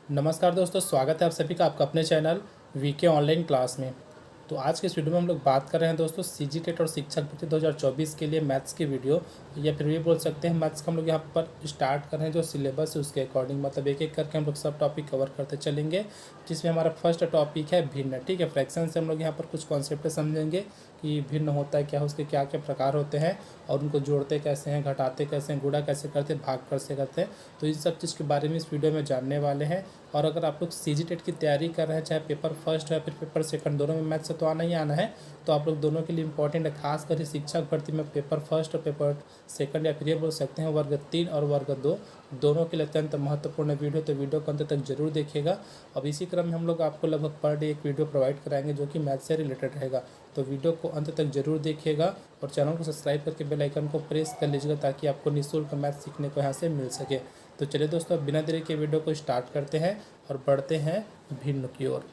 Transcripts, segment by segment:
नमस्कार दोस्तों, स्वागत है आप सभी का आपका अपने चैनल वीके ऑनलाइन क्लास में। तो आज के इस वीडियो में हम लोग बात कर रहे हैं दोस्तों सीजीटेट और शिक्षक भर्ती 2024 के लिए मैथ्स की वीडियो, या फिर ये बोल सकते हैं मैथ्स का हम लोग यहाँ पर स्टार्ट कर रहे हैं। जो सिलेबस है उसके अकॉर्डिंग मतलब एक एक करके हम लोग सब टॉपिक कवर करते चलेंगे, जिसमें हमारा फर्स्ट टॉपिक है भिन्न। ठीक है, फ्रैक्शन से हम लोग यहाँ पर कुछ कॉन्सेप्ट समझेंगे कि भिन्न होता है क्या, उसके क्या क्या प्रकार होते हैं और उनको जोड़ते कैसे हैं, घटाते कैसे हैं, गुणा कैसे करते हैं, भाग कैसे करते हैं। तो इन सब चीज़ के बारे में इस वीडियो में जानने वाले हैं। और अगर आप लोग सीजीटेट की तैयारी कर रहे हैं, चाहे पेपर फर्स्ट है फिर पेपर सेकंड, दोनों में मैथ्स से तो आना ही आना है, तो आप लोग दोनों के लिए इंपॉर्टेंट है। खास कर शिक्षक भर्ती में पेपर फर्स्ट और पेपर सेकंड, या फिर ये बोल सकते हैं वर्ग 3 और वर्ग 2, दोनों के लिए अत्यंत महत्वपूर्ण वीडियो। तो वीडियो को अंत तक जरूर देखिएगा। अब इसी क्रम में हम लोग आपको लगभग पर डे एक वीडियो प्रोवाइड कराएंगे जो कि मैथ्स से रिलेटेड रहेगा। तो वीडियो को अंत तक जरूर देखिएगा और चैनल को सब्सक्राइब करके बेल आइकन को प्रेस कर लीजिएगा, ताकि आपको निःशुल्क मैथ सीखने को यहाँ से मिल सके। तो चलिए दोस्तों, बिना देरी के वीडियो को स्टार्ट करते हैं और बढ़ते हैं भिन्न की ओर।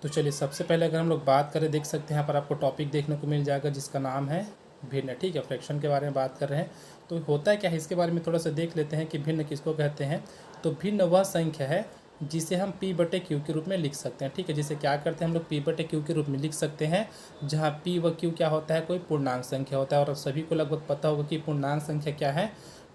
तो चलिए, सबसे पहले अगर हम लोग बात करें, देख सकते हैं यहाँ पर आपको टॉपिक देखने को मिल जाएगा जिसका नाम है भिन्न। ठीक है, फ्रैक्शन के बारे में बात कर रहे हैं। तो होता है क्या है, इसके बारे में थोड़ा सा देख लेते हैं कि भिन्न किसको कहते हैं। तो भिन्न वह संख्या है जिसे हम p बटे क्यू के रूप में लिख सकते हैं। ठीक है, जिसे क्या करते हैं हम लोग p बटे क्यू के रूप में लिख सकते हैं, जहाँ p व q क्या होता है, कोई पूर्णांक संख्या होता है। और सभी को लगभग पता होगा कि पूर्णांक संख्या क्या है,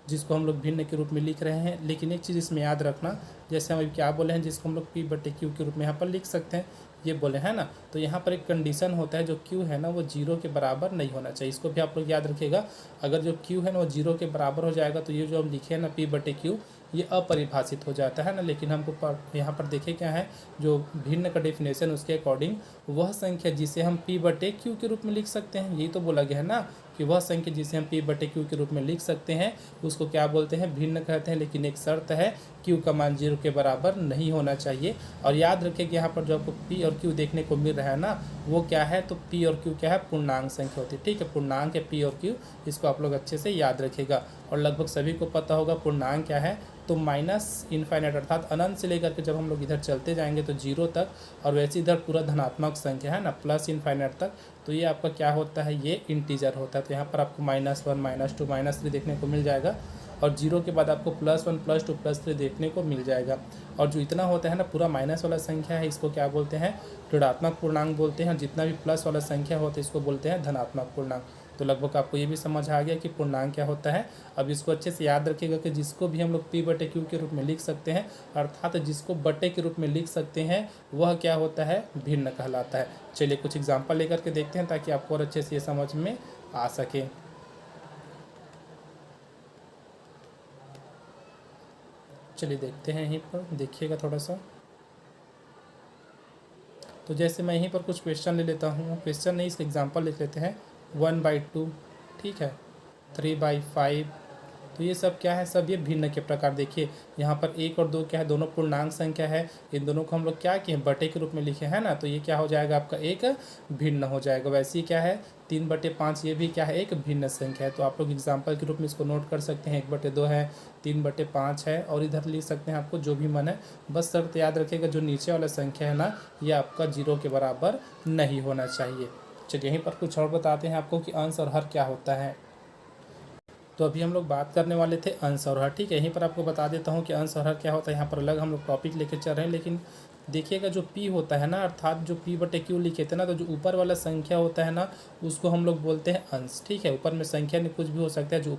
जिसको हम लोग भिन्न के रूप में लिख रहे हैं। लेकिन एक चीज़ इसमें याद रखना, जैसे हम अभी क्या बोले हैं, जिसको हम लोग p बटे क्यू के रूप में यहाँ पर लिख सकते हैं, ये बोले हैं ना। तो यहाँ पर एक कंडीशन होता है, जो q है ना वो 0 के बराबर नहीं होना चाहिए। इसको भी आप लोग याद रखिएगा। अगर जो q है ना वो 0 के बराबर हो जाएगा, तो ये जो हम लिखे हैं ना p बटे क्यू, ये अपरिभाषित हो जाता है ना। लेकिन हमको यहाँ पर देखे क्या है, जो भिन्न का डेफिनेशन उसके अकॉर्डिंग वह संख्या जिसे हम p बटे क्यू के रूप में लिख सकते हैं, यही तो बोला गया है ना कि वह संख्या जिसे हम p बटे क्यू के रूप में लिख सकते हैं उसको क्या बोलते हैं, भिन्न कहते हैं। लेकिन एक शर्त है, q का मान 0 के बराबर नहीं होना चाहिए। और याद रखिए कि यहाँ पर जो आपको p और q देखने को मिल रहा है ना, वो क्या है, तो p और q क्या है, पूर्णांक संख्या होती है। ठीक है, पूर्णांक है p और q, इसको आप लोग अच्छे से याद रखिएगा। और लगभग सभी को पता होगा पूर्णांक क्या है, तो माइनस इन्फाइनाइट अर्थात अनंत से लेकर के जब हम लोग इधर चलते जाएंगे तो 0 तक, और वैसे इधर पूरा धनात्मक संख्या है ना प्लस इन्फाइनाइट तक, तो ये आपका क्या होता है, ये इंटीजर होता है। तो यहाँ पर आपको -1 -2 -3 देखने को मिल जाएगा, और 0 के बाद आपको +1 +2 +3 देखने को मिल जाएगा। और जो इतना होता है ना पूरा माइनस वाला संख्या है, इसको क्या बोलते हैं, ऋणात्मक पूर्णांक बोलते हैं। जितना भी प्लस वाला संख्या होता है इसको बोलते हैं धनात्मक पूर्णांक। तो लगभग आपको ये भी समझ आ गया कि पूर्णांक क्या होता है। अब इसको अच्छे से याद रखिएगा कि जिसको भी हम लोग p बटे क्यू के रूप में लिख सकते हैं, अर्थात जिसको बटे के रूप में लिख सकते हैं, वह क्या होता है, भिन्न कहलाता है। चलिए कुछ एग्जांपल लेकर के देखते हैं, ताकि आपको और अच्छे से ये समझ में आ सके। चलिए देखते हैं, यहीं पर देखिएगा थोड़ा सा। तो जैसे मैं यहीं पर कुछ क्वेश्चन ले लेता हूँ, क्वेश्चन नहीं इसका एग्जांपल लिख लेते हैं। 1/2, ठीक है, 3/5। तो ये सब क्या है, सब ये भिन्न के प्रकार। देखिए यहाँ पर 1 और 2 क्या है, दोनों पूर्णांक संख्या है। इन दोनों को हम लोग क्या किए, बटे के रूप में लिखे हैं ना, तो ये क्या हो जाएगा, आपका एक भिन्न हो जाएगा। वैसे ही क्या है 3/5, ये भी क्या है, एक भिन्न संख्या है। तो आप लोग एग्जाम्पल के रूप में इसको नोट कर सकते हैं। 1/2 है, 3/5 है, और इधर लिख सकते हैं आपको जो भी मन है। बस शर्त याद रखिएगा, जो नीचे वाला संख्या है ना, ये आपका 0 के बराबर नहीं होना चाहिए। चलिए यहीं पर कुछ और बताते हैं आपको कि अंश और हर क्या होता है। तो अभी हम लोग बात करने वाले थे अंश और हर। ठीक है, यहीं पर आपको बता देता हूँ कि अंश और हर क्या होता है। यहाँ पर अलग हम लोग टॉपिक लेके चल रहे हैं, लेकिन देखिएगा जो p होता है ना, अर्थात जो p बटे क्यू लिखे थे ना, तो जो ऊपर वाला संख्या होता है ना, उसको हम लोग बोलते हैं अंश। ठीक है, ऊपर में संख्या नहीं कुछ भी हो सकता है, जो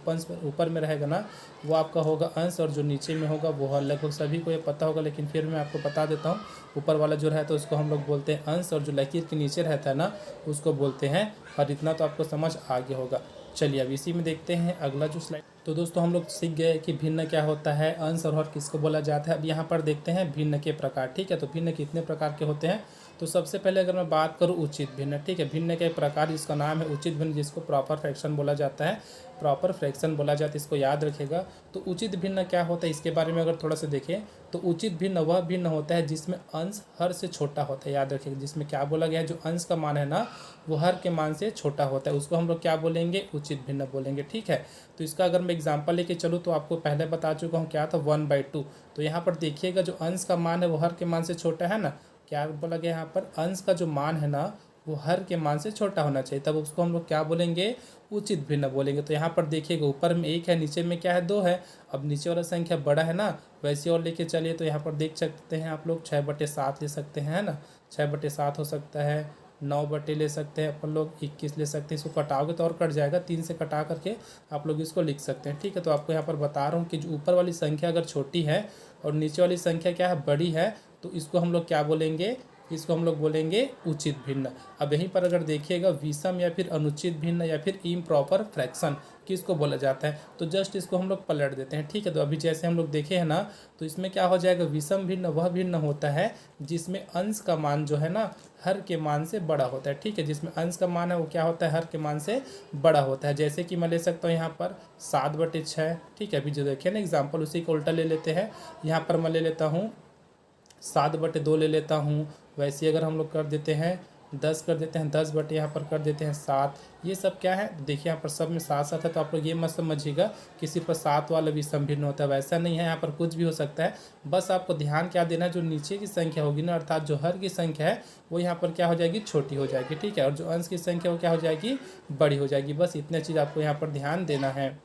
ऊपर में रहेगा ना वो आपका होगा अंश, और जो नीचे में होगा वो लगभग सभी को ये पता होगा, लेकिन फिर मैं आपको बता देता हूँ। ऊपर वाला जो रहता है उसको हम लोग बोलते हैं अंश, और जो लकीर के नीचे रहता है ना उसको बोलते हैं हर। इतना तो आपको समझ आ गया होगा। चलिए अब इसी में देखते हैं अगला जो स्लाइड। तो दोस्तों हम लोग सीख गए कि भिन्न क्या होता है, अंश और हर किसको बोला जाता है। अब यहाँ पर देखते हैं भिन्न के प्रकार। ठीक है, तो भिन्न कितने प्रकार के होते हैं। तो सबसे पहले अगर मैं बात करूँ उचित भिन्न। ठीक है, भिन्न के प्रकार जिसका नाम है उचित भिन्न, जिसको प्रॉपर फ्रैक्शन बोला जाता है, प्रॉपर फ्रैक्शन बोला जाता है, इसको याद रखिएगा। तो उचित भिन्न क्या होता है, इसके बारे में अगर थोड़ा सा देखें, तो उचित भिन्न वह भिन्न होता है जिसमें अंश हर से छोटा होता है। याद रखिएगा, जिसमें क्या बोला गया है, जो अंश का मान है ना वो हर के मान से छोटा होता है, उसको हम लोग क्या बोलेंगे, उचित भिन्न बोलेंगे। ठीक है, तो इसका अगर मैं एग्जांपल लेके चलूँ, तो आपको पहले बता चुका हूँ क्या था, 1/2। तो यहाँ पर देखिएगा जो अंश का मान है वो हर के मान से छोटा है ना। क्या बोला गया यहाँ पर, अंश का जो मान है ना वो हर के मान से छोटा होना चाहिए, तब उसको हम लोग क्या बोलेंगे, उचित भिन्न बोलेंगे। तो यहाँ पर देखिएगा ऊपर में 1 है, नीचे में क्या है, 2 है। अब नीचे वाला संख्या बड़ा है ना, वैसे और लेके चलिए तो यहाँ पर देख सकते हैं आप लोग 6/7 ले सकते हैं, है ना, 6/7 हो सकता है, 9 ले सकते हैं अपन लोग, 21 ले सकते हैं। इसको कटाओगे तो और कट जाएगा, 3 से कटा करके आप लोग इसको लिख सकते हैं, ठीक है। तो आपको यहाँ पर बता रहा हूँ कि जो ऊपर वाली संख्या अगर छोटी है और नीचे वाली संख्या क्या है, बड़ी है, तो इसको हम लोग क्या बोलेंगे, इसको हम लोग बोलेंगे उचित भिन्न। अब यहीं पर अगर देखिएगा विषम या फिर अनुचित भिन्न या फिर इम्प्रॉपर फ्रैक्शन किसको बोला जाता है, तो जस्ट इसको हम लोग पलट देते हैं, ठीक है। तो अभी जैसे हम लोग देखे हैं ना, तो इसमें क्या हो जाएगा, विषम भिन्न वह भिन्न होता है जिसमें अंश का मान जो है ना हर के मान से बड़ा होता है, ठीक है। जिसमें अंश का मान है वो क्या होता है, हर के मान से बड़ा होता है। जैसे कि मैं ले सकता हूँ यहाँ पर 7/6, ठीक है। अभी जो देखिए ना एग्जाम्पल, उसी को उल्टा ले लेते हैं। यहाँ पर मैं ले लेता हूँ 7/2 ले लेता हूँ। वैसे अगर हम लोग कर देते हैं 10 कर देते हैं, 10 बटे यहाँ पर कर देते हैं 7। ये सब क्या है, देखिए यहाँ पर सब में 7 है, तो आप लोग ये मत समझिएगा कि सिर्फ 7 वाला भी संभिन्न होता है, वैसा नहीं है। यहाँ पर कुछ भी हो सकता है, बस आपको ध्यान क्या देना है, जो नीचे की संख्या होगी ना, अर्थात जो हर की संख्या है वो यहाँ पर क्या हो जाएगी, छोटी हो जाएगी, ठीक है। और जो अंश की संख्या वो क्या हो जाएगी, बड़ी हो जाएगी। बस इतने चीज़ आपको यहाँ पर ध्यान देना है।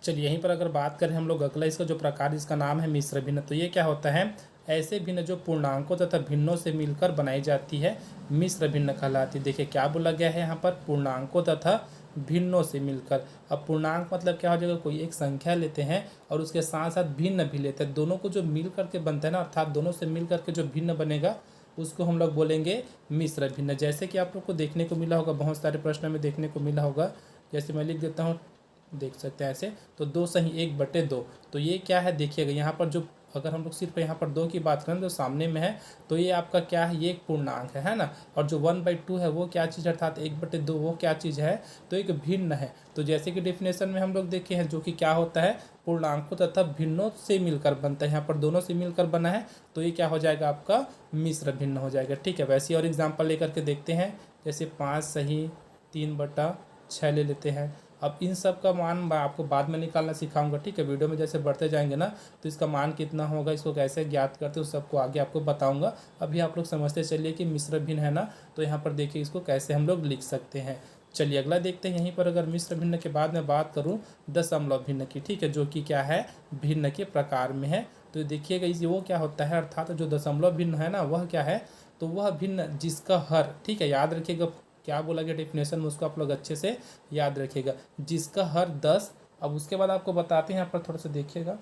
चलिए यहीं पर अगर बात करें हम लोग अगला, इसका जो प्रकार, इसका नाम है मिश्र भिन्न। तो ये क्या होता है, ऐसे भिन्न जो पूर्णांकों तथा भिन्नों से मिलकर बनाई जाती है, मिश्र भिन्न कहलाती है। देखिए क्या बोला गया है यहाँ पर, पूर्णांकों तथा भिन्नों से मिलकर। अब पूर्णांक मतलब क्या हो जाएगा, कोई एक संख्या लेते हैं और उसके साथ साथ भिन्न भी लेते हैं, दोनों को जो मिल करके बनता है ना, अर्थात दोनों से मिल करके जो भिन्न बनेगा उसको हम लोग बोलेंगे मिश्र भिन्न। जैसे कि आप लोग को देखने को मिला होगा, बहुत सारे प्रश्न में देखने को मिला होगा, जैसे मैं लिख देता हूँ, देख सकते हैं ऐसे, तो 2 सही 1/2। तो ये क्या है, देखिएगा यहाँ पर जो, अगर हम लोग सिर्फ यहाँ पर 2 की बात करें तो सामने में है, तो ये आपका क्या है, ये एक पूर्णांक है ना। और जो 1/2 है वो क्या चीज़ है, अर्थात 1/2 वो क्या चीज़ है, तो एक भिन्न है। तो जैसे कि डेफिनेशन में हम लोग देखे हैं, जो कि क्या होता है, पूर्णांकों तथा भिन्नों से मिलकर बनता है। यहाँ पर दोनों से मिलकर बना है, तो ये क्या हो जाएगा, आपका मिश्र भिन्न हो जाएगा, ठीक है। वैसे और एग्जाम्पल लेकर के देखते हैं, जैसे 5 सही 3/6 ले लेते हैं। अब इन सब का मान मैं आपको बाद में निकालना सिखाऊंगा, ठीक है। वीडियो में जैसे बढ़ते जाएंगे ना, तो इसका मान कितना होगा, इसको कैसे ज्ञात करते हैं, उस सबको आगे आपको बताऊंगा। अभी आप लोग समझते चलिए कि मिश्र भिन्न है ना, तो यहाँ पर देखिए इसको कैसे हम लोग लिख सकते हैं। चलिए अगला देखते हैं। यहीं पर अगर मिश्र भिन्न के बाद में बात करूँ दशमलव भिन्न की, ठीक है, जो कि क्या है, भिन्न के प्रकार में है। तो देखिएगा इस वो क्या होता है, अर्थात जो दशमलव भिन्न है ना, वह क्या है, तो वह भिन्न जिसका हर, ठीक है, याद रखिएगा क्या बोला गया डेफिनेशन में, उसको आप लोग अच्छे से याद रखिएगा, जिसका हर 10। अब उसके बाद आपको बताते हैं, यहाँ पर थोड़ा सा देखिएगा,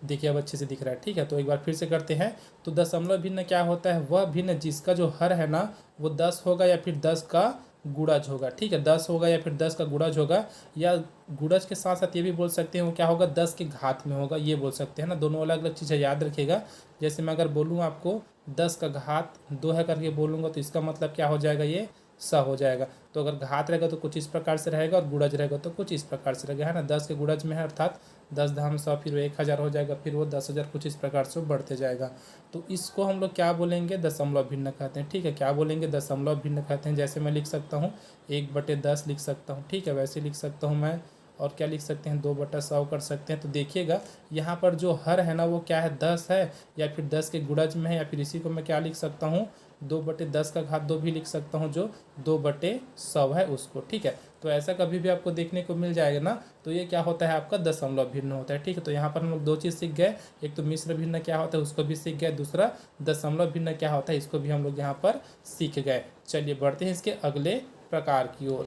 देखिए अब अच्छे से दिख रहा है, ठीक है। तो एक बार फिर से करते हैं। तो दशमलव भिन्न क्या होता है, वह भिन्न जिसका जो हर है ना वो 10 होगा या फिर 10 का गुणज होगा, ठीक है, 10 होगा या फिर 10 का गुणज होगा, या गुणज के साथ साथ ये भी बोल सकते हैं वो क्या होगा, 10 के घात में होगा, ये बोल सकते हैं ना। दोनों अलग अलग चीज़ें याद रखिएगा। जैसे मैं अगर बोलूँ आपको 10 का घात 2 है करके बोलूँगा, तो इसका मतलब क्या हो जाएगा, ये 100 हो जाएगा। तो अगर घात रहेगा तो कुछ इस प्रकार से रहेगा, और गुणज रहेगा तो कुछ इस प्रकार से रहेगा, है ना। 10 के गुणज में है, अर्थात 10 धाम 100, फिर वो 1000 हो जाएगा, फिर वो 10,000, कुछ इस प्रकार से बढ़ते जाएगा। तो इसको हम लोग क्या बोलेंगे, दशमलव भिन्न कहते हैं, ठीक है। क्या बोलेंगे, दशमलव भिन्न कहते हैं। जैसे मैं लिख सकता हूँ 1/10 लिख सकता हूँ, ठीक है, वैसे लिख सकता हूँ मैं। और क्या लिख सकते हैं, 2/100 कर सकते हैं। तो देखिएगा यहाँ पर जो हर है ना वो क्या है, 10 है, या फिर 10 के गुणज में है, या फिर इसी को मैं क्या लिख सकता हूँ, 2/10 का घात 2 भी लिख सकता हूँ, जो 2/100 है उसको, ठीक है। तो ऐसा कभी भी आपको देखने को मिल जाएगा ना, तो ये क्या होता है, आपका दशमलव भिन्न होता है, ठीक है। तो यहाँ पर हम लोग 2 चीज़ सीख गए, एक तो मिश्र भिन्न क्या होता है उसको भी सीख गए, दूसरा दशमलव भिन्न क्या होता है इसको भी हम लोग यहाँ पर सीख गए। चलिए बढ़ते हैं इसके अगले प्रकार की ओर।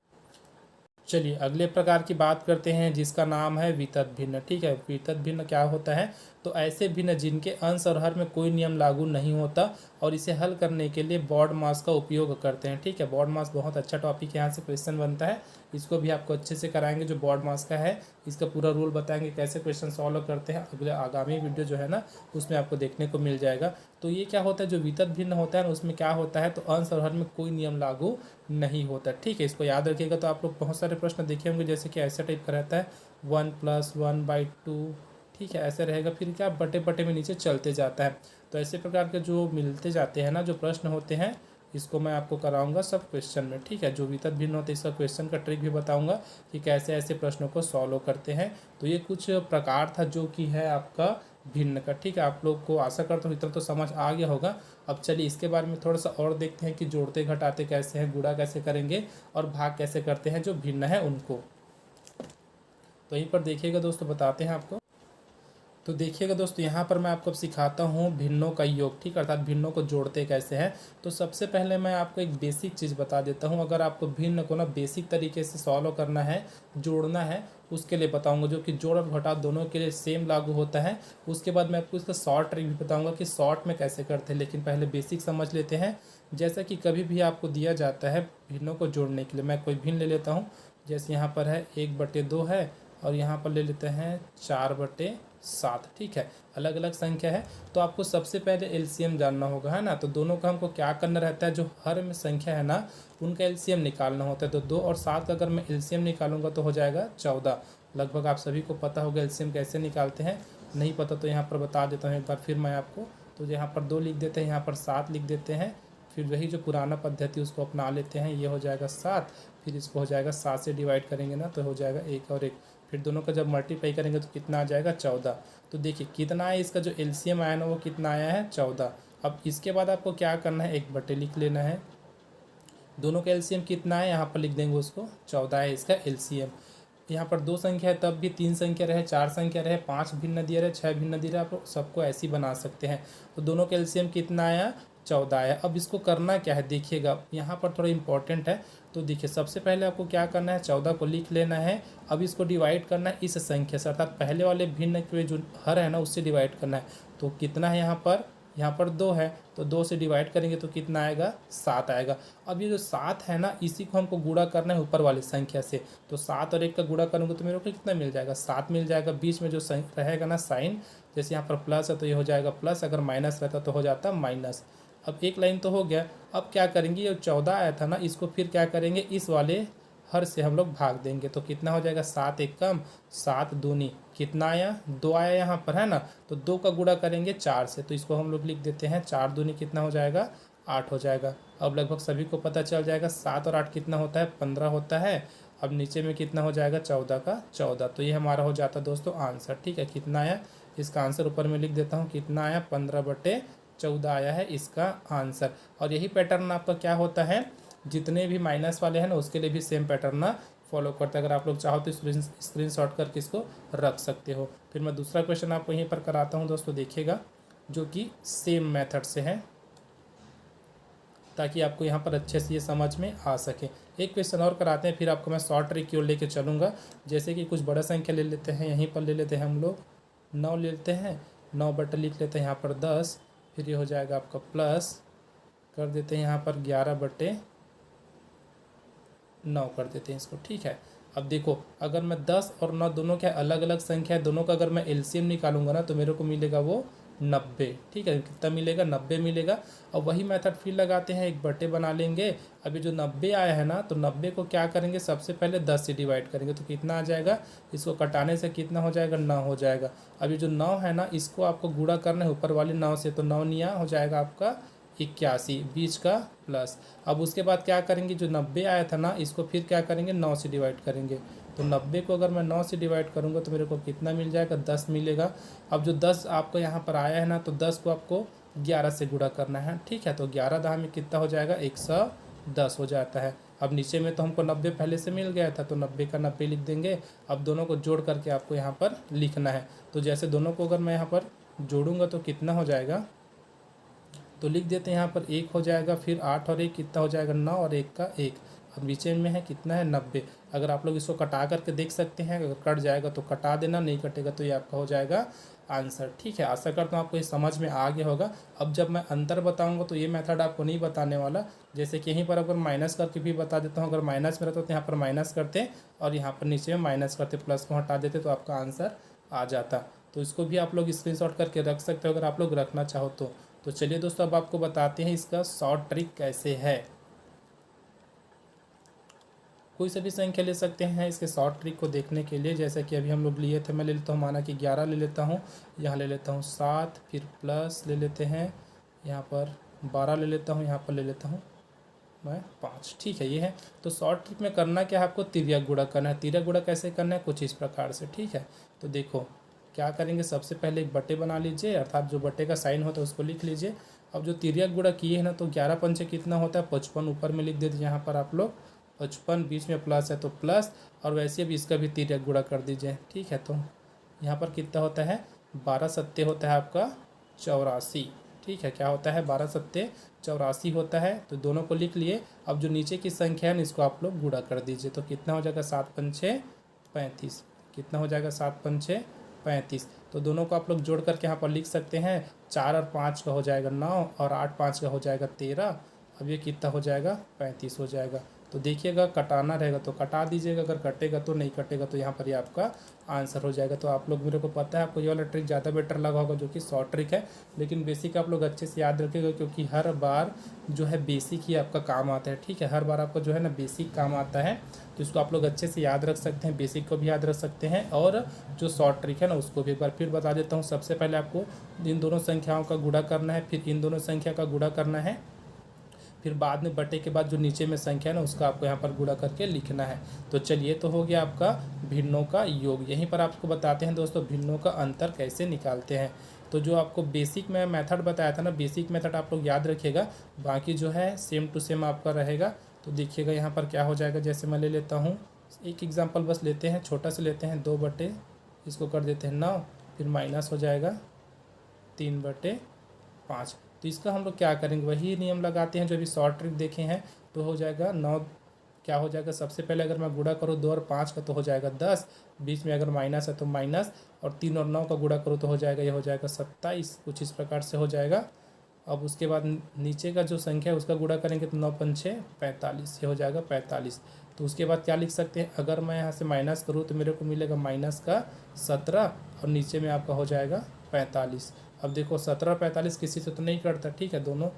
चलिए अगले प्रकार की बात करते हैं, जिसका नाम है वितत भिन्न, ठीक है। वितत भिन्न क्या होता है, तो ऐसे भिन्न जिनके अंश और हर में कोई नियम लागू नहीं होता, और इसे हल करने के लिए बॉड मास का उपयोग करते हैं, ठीक है। बॉड मास बहुत अच्छा टॉपिक है, यहाँ से क्वेश्चन बनता है, इसको भी आपको अच्छे से कराएंगे। जो बॉड मास का है इसका पूरा रूल बताएंगे, कैसे क्वेश्चन सॉल्व करते हैं, अगले आगामी वीडियो जो है ना उसमें आपको देखने को मिल जाएगा। तो ये क्या होता है, जो वितत भिन्न होता है ना, उसमें क्या होता है, तो अंश और हर में कोई नियम लागू नहीं होता, ठीक है। इसको याद रखिएगा। तो आप लोग बहुत सारे प्रश्न देखे होंगे, जैसे कि ऐसा टाइप का रहता है 1 + 1/2, ठीक है, ऐसे रहेगा, फिर क्या बटे बटे में नीचे चलते जाता है। तो ऐसे प्रकार के जो मिलते जाते हैं ना जो प्रश्न होते हैं, इसको मैं आपको कराऊंगा सब क्वेश्चन में, ठीक है। जो वितत भिन्न होते हैं इसका क्वेश्चन का ट्रिक भी बताऊंगा कि कैसे ऐसे प्रश्नों को सॉल्व करते हैं। तो ये कुछ प्रकार था जो कि है आपका भिन्न का। ठीक है, आप लोग को आशा करता हूँ इतना तो समझ आ गया होगा। अब चलिए इसके बारे में थोड़ा सा और देखते हैं कि जोड़ते घटाते कैसे हैं, गुणा कैसे करेंगे और भाग कैसे करते हैं जो भिन्न है उनको। तो यहीं पर देखिएगा दोस्तों, बताते हैं आपको। तो देखिएगा दोस्तों, यहाँ पर मैं आपको सिखाता हूँ भिन्नों का योग। ठीक, अर्थात भिन्नों को जोड़ते कैसे हैं। तो सबसे पहले मैं आपको एक बेसिक चीज़ बता देता हूँ। अगर आपको भिन्न को ना बेसिक तरीके से सॉल्व करना है, जोड़ना है, उसके लिए बताऊंगा, जो कि जोड़ और घटाव दोनों के लिए सेम लागू होता है। उसके बाद मैं आपको इसका शॉर्ट ट्रिक भी बताऊंगा कि शॉर्ट में कैसे करते हैं। लेकिन पहले बेसिक समझ लेते हैं। जैसा कि कभी भी आपको दिया जाता है भिन्नों को जोड़ने के लिए, मैं कोई भिन्न ले लेता हूँ। जैसे यहाँ पर है 1/2 है और यहाँ पर ले लेते हैं 4/7। ठीक है, अलग अलग संख्या है। तो आपको सबसे पहले एलसीएम जानना होगा, है ना। तो दोनों का हमको क्या करना रहता है, जो हर में संख्या है ना उनका एलसीएम निकालना होता है। तो 2 और 7 का अगर मैं एलसीएम निकालूंगा तो हो जाएगा 14। लगभग आप सभी को पता होगा एलसीएम कैसे निकालते हैं। नहीं पता तो यहाँ पर बता देता हूँ एक बार फिर मैं आपको। तो यहाँ पर 2 लिख देते हैं, यहाँ पर 7 लिख देते हैं। फिर वही जो पुराना पद्धति उसको अपना लेते हैं। ये हो जाएगा 7, फिर इसको हो जाएगा 7 से डिवाइड करेंगे ना तो हो जाएगा 1 और 1। फिर दोनों का जब मल्टीप्लाई करेंगे तो कितना आ जाएगा 14। तो देखिए कितना है, इसका जो एलसीएम आया ना वो कितना आया है 14। अब इसके बाद आपको क्या करना है, 1/, लिख लेना है। दोनों का एलसीएम कितना है यहाँ पर लिख देंगे, उसको 14 है इसका एलसीएम। यहाँ पर 2 संख्या है, तब भी 3 संख्या रहे, 4 संख्या रहे, 5 भिन्न दिया रहे, 6 भिन्न दिया रहे, आप सबको ऐसे ही बना सकते हैं। तो दोनों का एलसीएम कितना आया, 14 आया। अब इसको करना क्या है देखिएगा, यहाँ पर थोड़ा इंपॉर्टेंट है। तो देखिए सबसे पहले आपको क्या करना है, 14 को लिख लेना है। अब इसको डिवाइड करना है इस संख्या से, अर्थात पहले वाले भिन्न के जो हर है ना उससे डिवाइड करना है। तो कितना है यहाँ पर 2 है, तो 2 से डिवाइड करेंगे तो कितना आएगा, 7 आएगा। अब ये जो 7 है ना इसी को हमको गुणा करना है ऊपर वाली संख्या से। तो 7 और 1 का गुणा करूँगा तो मेरे को कितना मिल जाएगा, 7 मिल जाएगा। बीच में जो रहेगा ना साइन, जैसे यहाँ पर प्लस है तो ये हो जाएगा प्लस, अगर माइनस रहता तो हो जाता माइनस। अब एक लाइन तो हो गया। अब क्या करेंगे, ये 14 आया था ना इसको फिर क्या करेंगे, इस वाले हर से हम लोग भाग देंगे। तो कितना हो जाएगा, 7 एक कम 7 दूनी कितना आया, 2 आया यहाँ पर, है ना। तो 2 का गुणा करेंगे 4 से, तो इसको हम लोग लिख देते हैं 4 दूनी कितना हो जाएगा, 8 हो जाएगा। अब लगभग सभी को पता चल जाएगा 7 और 8 कितना होता है, 15 होता है। अब नीचे में कितना हो जाएगा, 14 का 14। तो ये हमारा हो जाता है दोस्तों आंसर। ठीक है, कितना आया, इसका आंसर ऊपर में लिख देता हूँ, कितना आया, 15/14 आया है इसका आंसर। और यही पैटर्न आपका क्या होता है, जितने भी माइनस वाले हैं ना उसके लिए भी सेम पैटर्न ना फॉलो करते हैं। अगर आप लोग चाहो तो स्क्रीनशॉट करके इसको रख सकते हो। फिर मैं दूसरा क्वेश्चन आपको यहीं पर कराता हूँ दोस्तों, देखिएगा, जो कि सेम मेथड से है, ताकि आपको यहाँ पर अच्छे से ये समझ में आ सके। एक क्वेश्चन और कराते हैं, फिर आपको मैं शॉर्ट ट्रिक की ओर लेके चलूँगा। जैसे कि कुछ बड़ा संख्या ले लेते हैं, यहीं पर ले लेते हैं हम लोग 9 ले लेते हैं, 9/, लिख लेते हैं यहाँ पर 10। फिर ये हो जाएगा आपका प्लस कर देते हैं यहाँ पर 11/9 कर देते हैं इसको। ठीक है, अब देखो अगर मैं 10 और 9 दोनों के अलग अलग संख्या है, दोनों का अगर मैं एलसीएम निकालूंगा ना तो मेरे को मिलेगा वो 90। ठीक है, कितना मिलेगा, 90 मिलेगा। और वही मेथड फिर लगाते हैं, 1/, बना लेंगे। अभी जो 90 आया है ना तो 90 को क्या करेंगे, सबसे पहले 10 से डिवाइड करेंगे तो कितना आ जाएगा, इसको कटाने से कितना हो जाएगा, 9 हो जाएगा। अभी जो 9 है ना इसको आपको गुणा करना है ऊपर वाले 9 से, तो 9 निया हो जाएगा आपका 81, बीच का प्लस। अब उसके बाद क्या करेंगे, जो 90 आया था ना इसको फिर क्या करेंगे, 9 से डिवाइड करेंगे। तो 90 को अगर मैं 9 से डिवाइड करूँगा तो मेरे को कितना मिल जाएगा, 10 मिलेगा। अब जो 10 आपको यहाँ पर आया है ना तो 10 को आपको 11 से गुणा करना है। ठीक है, तो 11 में कितना हो जाएगा, 110 हो जाता है। अब नीचे में तो हमको 90 पहले से मिल गया था तो 90 का 90 लिख देंगे। अब दोनों को जोड़ करके आपको यहाँ पर लिखना है। तो जैसे दोनों को अगर मैं यहाँ पर जोड़ूंगा तो कितना हो जाएगा, तो लिख देते हैं यहाँ पर 1 हो जाएगा, फिर 8 और 1 कितना हो जाएगा, 9 और 1 का 1। अब नीचे में है कितना है, 90। अगर आप लोग इसको कटा करके देख सकते हैं, अगर कट जाएगा तो कटा देना, नहीं कटेगा तो ये आपका हो जाएगा आंसर। ठीक है, आशा करता हूँ आपको ये समझ में आ गया होगा। अब जब मैं अंतर बताऊँगा तो ये मेथड आपको नहीं बताने वाला। जैसे कि यहीं पर अगर माइनस करके भी बता देता हूँ, अगर माइनस में रहता तो यहाँ पर माइनस करते और यहाँ पर नीचे में माइनस करते, प्लस को हटा देते तो आपका आंसर आ जाता। तो इसको भी आप लोग स्क्रीनशॉट करके रख सकते हो अगर आप लोग रखना चाहो तो। तो चलिए दोस्तों अब आपको बताते हैं इसका शॉर्ट ट्रिक कैसे है। कोई सा भी संख्या ले सकते हैं इसके शॉर्ट ट्रिक को देखने के लिए। जैसे कि अभी हम लोग लिए थे, मैं ले लेता हूँ, माना कि 11 ले लेता हूँ, यहाँ ले लेता हूँ 7, फिर प्लस ले लेते हैं, यहाँ पर 12 ले लेता हूँ, यहाँ पर ले लेता हूँ मैं 5। ठीक है, ये है। तो शॉर्ट ट्रिक में करना क्या है, आपको तिर्यक गुणा करना है। तिर्यक गुणा कैसे करना है, कुछ इस प्रकार से। ठीक है, तो देखो क्या करेंगे, सबसे पहले एक बटे बना लीजिए, अर्थात जो बटे का साइन होता है उसको लिख लीजिए। अब जो तिर्यक गुणा किए हैं ना, तो 11 पंचे कितना होता है 55, ऊपर में लिख देते यहाँ पर आप लोग 55, बीच में प्लस है तो प्लस, और वैसे भी इसका भी तिर्यक गुणा कर दीजिए। ठीक है, तो यहाँ पर कितना होता है 12 सत्ते होता है आपका 84। ठीक है, क्या होता है 12 सत्ते 84 होता है, तो दोनों को लिख लिए। अब जो नीचे की संख्या है ना, इसको आप लोग गुणा कर दीजिए, तो कितना हो जाएगा 7 पंचे 35। कितना हो जाएगा 7 पंचे 35। तो दोनों को आप लोग जोड़ करके यहाँ पर लिख सकते हैं, 4 और 5 का हो जाएगा 9, और 8 5 का हो जाएगा 13। अब ये कितना हो जाएगा 35 हो जाएगा। तो देखिएगा कटाना रहेगा तो कटा दीजिएगा, अगर कटेगा तो नहीं कटेगा तो यहाँ पर ये आपका आंसर हो जाएगा। तो आप लोग, मेरे को पता है आपको ये वाला ट्रिक ज़्यादा बेटर लगा होगा, जो कि शॉर्ट ट्रिक है, लेकिन बेसिक आप लोग अच्छे से याद रखिएगा, क्योंकि हर बार जो है बेसिक ही आपका काम आता है। ठीक है, हर बार आपका जो है ना बेसिक काम आता है, तो इसको आप लोग अच्छे से याद रख सकते हैं, बेसिक को भी याद रख सकते हैं, और जो शॉर्ट ट्रिक है ना उसको भी एक बार फिर बता देता हूँ। सबसे पहले आपको इन दोनों संख्याओं का गुणा करना है, फिर इन दोनों संख्या का गुणा करना है, फिर बाद में बटे के बाद जो नीचे में संख्या है ना उसका आपको यहाँ पर गुणा करके लिखना है। तो चलिए, तो हो गया आपका भिन्नों का योग। यहीं पर आपको बताते हैं दोस्तों भिन्नों का अंतर कैसे निकालते हैं। तो जो आपको बेसिक में मेथड बताया था ना, बेसिक मेथड आप लोग याद रखिएगा, बाकी जो है सेम टू सेम आपका रहेगा। तो देखिएगा यहाँ पर क्या हो जाएगा, जैसे मैं ले लेता हूँ एक एग्जाम्पल बस लेते हैं, छोटा सा लेते हैं, 2 बटे इसको कर देते हैं 9, फिर माइनस हो जाएगा 3/5। तो इसका हम लोग क्या करेंगे, वही नियम लगाते हैं जो अभी शॉर्ट ट्रिक देखे हैं। तो हो जाएगा 9, क्या हो जाएगा, सबसे पहले अगर मैं गुणा करूँ 2 और 5 का तो हो जाएगा 10, बीच में अगर माइनस है तो माइनस, और 3 और 9 का गुणा करूँ तो हो जाएगा, ये हो जाएगा 27, कुछ इस प्रकार से हो जाएगा। अब उसके बाद नीचे का जो संख्या है उसका गुणा करेंगे तो 9 पंचे 45, ये हो जाएगा 45। तो उसके बाद क्या लिख सकते हैं, अगर मैं यहाँ से माइनस करूँ तो मेरे को मिलेगा माइनस का 17, और नीचे में आपका हो जाएगा 45। अब देखो 17 और 45 किसी से तो नहीं करता, ठीक है दोनों,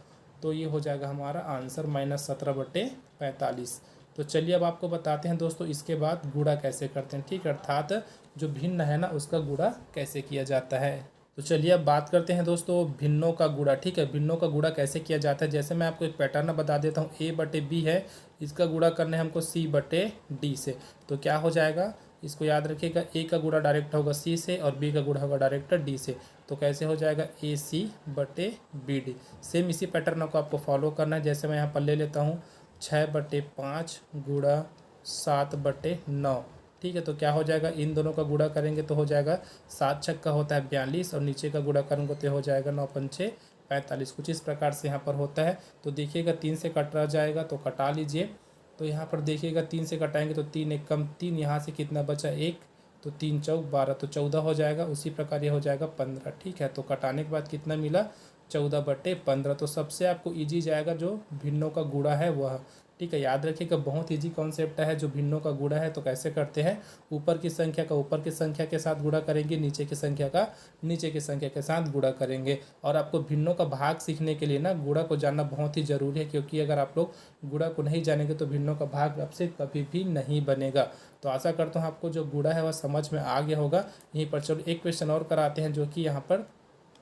तो ये हो जाएगा हमारा आंसर -17/45। तो चलिए अब आपको बताते हैं दोस्तों इसके बाद गुणा कैसे करते हैं। ठीक है, अर्थात जो भिन्न है ना उसका गुणा कैसे किया जाता है। तो चलिए अब बात करते हैं दोस्तों भिन्नों का गुणा। ठीक है, भिन्नों का गुणा कैसे किया जाता है, जैसे मैं आपको एक पैटर्न बता देता हूँ, A/B है, इसका गुणा करना है हमको C/D से। तो क्या हो जाएगा, इसको याद रखिएगा, A का गुणा डायरेक्ट होगा C से और B का गुणा होगा डायरेक्ट D से। तो कैसे हो जाएगा AC/BD। सेम इसी पैटर्न को आपको फॉलो करना है। जैसे मैं यहाँ पर ले लेता हूँ 6/5 गुणा 7/9। ठीक है, तो क्या हो जाएगा, इन दोनों का गुणा करेंगे तो हो जाएगा 7 छक्का होता है 42, और नीचे का गुणा करेंगे तो हो जाएगा 9 पंचे 45, कुछ इस प्रकार से यहाँ पर होता है। तो देखिएगा 3 से कट रह जाएगा तो कटा लीजिए। तो यहाँ पर देखिएगा 3 से कटाएंगे तो 3 एक कम 3, यहाँ से कितना बचा 1, तो 3 चौक 12, तो 14 हो जाएगा। उसी प्रकार ये हो जाएगा 15। ठीक है, तो कटाने के बाद कितना मिला 14/15। तो सबसे आपको ईजी जाएगा जो भिन्नों का गुणा है वह। ठीक है, याद रखिएगा बहुत इजी कॉन्सेप्ट है जो भिन्नों का गुणा है। तो कैसे करते हैं, ऊपर की संख्या का ऊपर की संख्या के साथ गुणा करेंगे, नीचे की संख्या का नीचे की संख्या के साथ गुणा करेंगे। और आपको भिन्नों का भाग सीखने के लिए ना गुणा को जानना बहुत ही ज़रूरी है, क्योंकि अगर आप लोग गुणा को नहीं जानेंगे तो भिन्नों का भाग आपसे कभी भी नहीं बनेगा। तो आशा करता हूँ आपको जो गुणा है वह समझ में आ गया होगा। यहीं पर चलो एक क्वेश्चन और कराते हैं, जो कि यहाँ पर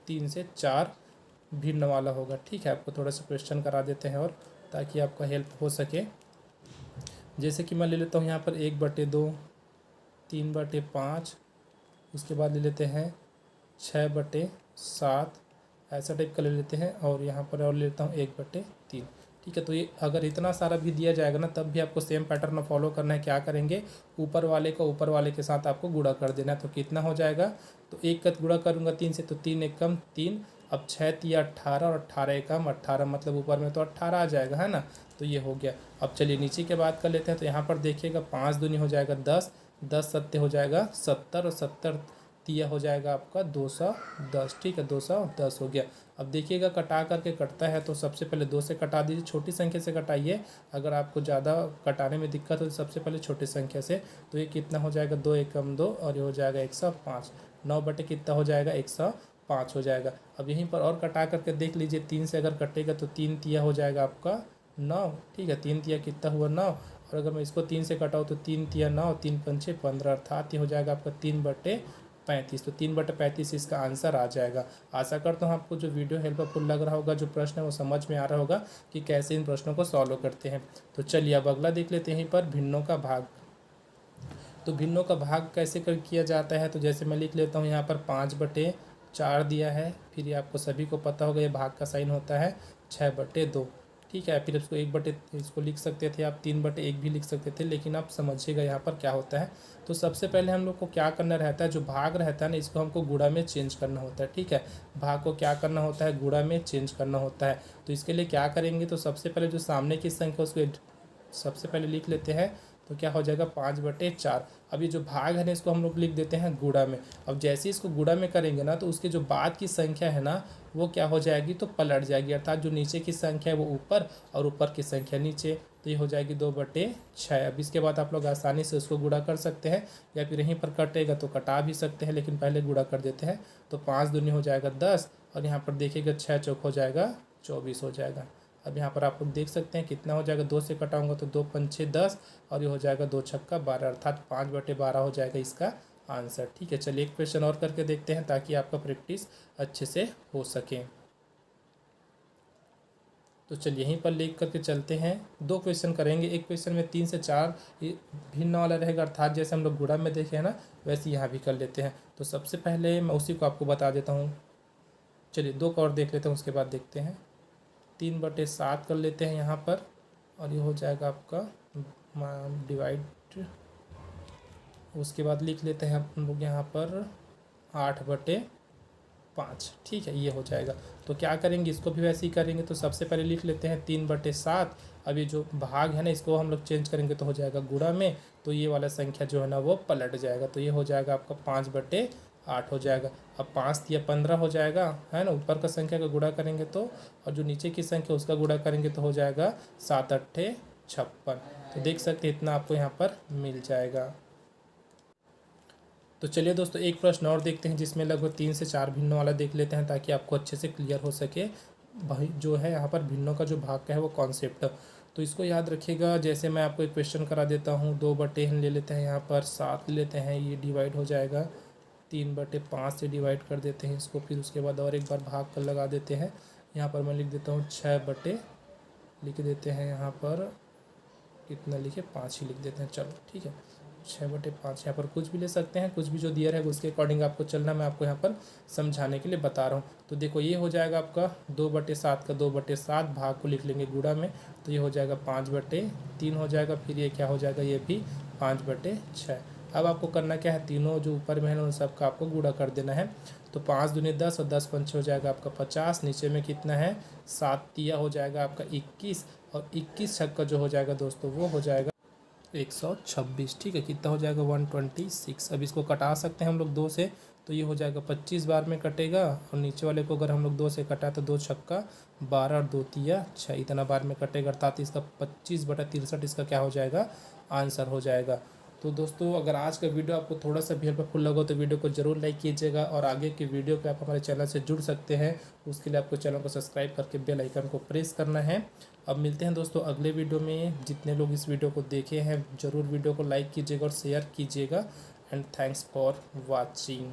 3 से 4 भिन्न वाला होगा। ठीक है, आपको थोड़ा सा क्वेश्चन करा देते हैं और ताकि आपका हेल्प हो सके। जैसे कि मैं ले लेता हूँ यहाँ पर 1/2, 3/5, उसके बाद ले लेते हैं 6/7, ऐसा टाइप का ले लेते हैं, और यहाँ पर और ले लेता हूँ 1/3। ठीक है, तो ये अगर इतना सारा भी दिया जाएगा ना तब भी आपको सेम पैटर्न फॉलो करना है। क्या करेंगे, ऊपर वाले को ऊपर वाले के साथ आपको गुणा कर देना है। तो कितना हो जाएगा, तो 1 का गुणा करूँगा 3 से, तो 3 एक कम 3, अब 6 तिया 18, और 18 एक कम 18, मतलब ऊपर में तो 18 आ जाएगा, है ना। तो ये हो गया। अब चलिए नीचे के बात कर लेते हैं। तो यहाँ पर देखिएगा 5 दूनी हो जाएगा 10, 10 सत्ते हो जाएगा 70, और 70 तिया हो जाएगा आपका 210। ठीक है, 210 हो गया। अब देखिएगा कटा करके कटता है, तो सबसे पहले 2 से कटा दीजिए, छोटी संख्या से कटाइए। अगर आपको ज़्यादा कटाने में दिक्कत हो तो सबसे पहले छोटी संख्या से। तो ये कितना हो जाएगा, 2 एक कम 2, और ये हो जाएगा 105। 9 बटे कितना हो जाएगा, 105 हो जाएगा। अब यहीं पर और कटा करके देख लीजिए, 3 से अगर कटेगा तो 3 तिया हो जाएगा आपका 9। ठीक है, 3 तिया कितना हुआ 9, और अगर मैं इसको 3 से कटाऊँ तो 3 तिया 9, 3 पंचे 15, अर्थात ये हो जाएगा आपका 3/35। तो 3/35 इसका आंसर आ जाएगा। आशा करता हूँ आपको जो वीडियो हेल्पफुल लग रहा होगा, जो प्रश्न है वो समझ में आ रहा होगा कि कैसे इन प्रश्नों को सॉल्व करते हैं। तो चलिए अब अगला देख लेते हैं, यहीं पर भिन्नों का भाग। तो भिन्नों का भाग कैसे कर किया जाता है, तो जैसे मैं लिख लेता हूँ यहाँ पर 5/4 दिया है, फिर ये आपको सभी को पता होगा ये भाग का साइन होता है 6/2, ठीक है। फिर इसको लिख सकते थे आप 3/1 भी लिख सकते थे, लेकिन आप समझिएगा यहाँ पर क्या होता है। तो सबसे पहले हम लोग को क्या करना रहता है, जो भाग रहता है ना इसको हमको गुणा में चेंज करना होता है, ठीक है। भाग को क्या करना होता है, गुणा में चेंज करना होता है। तो इसके लिए क्या करेंगे, तो सबसे पहले जो सामने की संख्या उसको सबसे पहले लिख लेते हैं, तो क्या हो जाएगा 5/4। अब ये जो भाग है ना इसको हम लोग लिख देते हैं गुणा में। अब जैसे इसको गुणा में करेंगे ना तो उसके जो बाद की संख्या है ना वो क्या हो जाएगी, तो पलट जाएगी, अर्थात जो नीचे की संख्या है वो ऊपर और ऊपर की संख्या नीचे, तो ये हो जाएगी 2/6। अब इसके बाद आप लोग आसानी से उसको गुणा कर सकते हैं, या फिर यहीं पर कटेगा तो कटा भी सकते हैं, लेकिन पहले गुणा कर देते हैं। तो 5 दूनी हो जाएगा 10, और यहाँ पर देखिएगा 6 चौक हो जाएगा 24 हो जाएगा। अब यहाँ पर आप लोग देख सकते हैं कितना हो जाएगा, 2 से कटाऊंगा तो 2 पंचे 10, और ये हो जाएगा 2 छक्का 12, अर्थात 5/12 हो जाएगा इसका आंसर, ठीक है। चलिए एक क्वेश्चन और करके देखते हैं ताकि आपका प्रैक्टिस अच्छे से हो सके। तो चलिए यहीं पर लिख करके चलते हैं, 2 क्वेश्चन करेंगे। एक क्वेश्चन में 3 से 4 भिन्न वाला रहेगा, अर्थात जैसे हम लोग गुणा में देखे हैं ना वैसे यहाँ भी कर लेते हैं। तो सबसे पहले मैं उसी को आपको बता देता हूँ। चलिए 2 का और देख लेते हैं, उसके बाद देखते हैं। 3/7 कर लेते हैं यहाँ पर, और ये हो जाएगा आपका डिवाइड। उसके बाद लिख लेते हैं हम लोग यहाँ पर 8/5, ठीक है, ये हो जाएगा। तो क्या करेंगे, इसको भी वैसे ही करेंगे। तो सबसे पहले लिख लेते हैं 3/7। अब ये जो भाग है ना इसको हम लोग चेंज करेंगे तो हो जाएगा गुणा में, तो ये वाला संख्या जो है ना वो पलट जाएगा, तो ये हो जाएगा आपका 5/8 हो जाएगा। अब 5 या 15 हो जाएगा, है ना, ऊपर का संख्या का गुणा करेंगे तो, और जो नीचे की संख्या उसका गुणा करेंगे तो हो जाएगा 7×8 = 56। तो देख सकते हैं इतना आपको यहाँ पर मिल जाएगा। तो चलिए दोस्तों एक प्रश्न और देखते हैं, जिसमें लगभग 3 से 4 भिन्नों वाला देख लेते हैं ताकि आपको अच्छे से क्लियर हो सके भाई जो है यहाँ पर भिन्नों का जो भाग का है वो कॉन्सेप्ट। तो इसको याद रखिएगा। जैसे मैं आपको एक क्वेश्चन करा देता हूँ, 2/n ले लेते हैं, यहाँ पर 7 ले लेते हैं, ये डिवाइड हो जाएगा 3/5 से डिवाइड कर देते हैं इसको। फिर उसके बाद और एक बार भाग कर लगा देते हैं। यहाँ पर मैं लिख देता हूँ 6 लिख देते हैं, यहाँ पर कितना लिखे 5 ही लिख देते हैं, चलो ठीक है 6/5। यहाँ पर कुछ भी ले सकते हैं, कुछ भी जो दिया है उसके अकॉर्डिंग आपको चलना, मैं आपको यहाँ पर समझाने के लिए बता रहा हूँ। तो देखो ये हो जाएगा आपका 2/7 का 2/7 भाग को लिख लेंगे गुणा में, तो ये हो जाएगा 5/3 हो जाएगा। फिर ये क्या हो जाएगा, ये भी 5/6। अब आपको करना क्या है, तीनों जो ऊपर में है उन सब का आपको गुणा कर देना है। तो 5 दूनी 10 और 10 पंचे हो जाएगा आपका 50। नीचे में कितना है, 7 तिया हो जाएगा आपका 21, और 21 छक्का जो हो जाएगा दोस्तों वो हो जाएगा 126, ठीक है। कितना हो जाएगा 126। अब इसको कटा सकते हैं हम लोग 2 से, तो ये हो जाएगा 25 बार में कटेगा, और नीचे वाले को अगर हम लोग 2 से कटा तो 2 छक्का 12 और 2 तिया 6, इतना बार में कटेगा, अर्थात इसका 25/63 इसका क्या हो जाएगा, आंसर हो जाएगा। तो दोस्तों अगर आज का वीडियो आपको थोड़ा सा भी हेल्पफुल लगा तो वीडियो को जरूर लाइक कीजिएगा, और आगे के वीडियो पे आप हमारे चैनल से जुड़ सकते हैं। उसके लिए आपको चैनल को सब्सक्राइब करके बेल आइकन को प्रेस करना है। अब मिलते हैं दोस्तों अगले वीडियो में। जितने लोग इस वीडियो को देखे हैं ज़रूर वीडियो को लाइक कीजिएगा और शेयर कीजिएगा। And thanks for watching.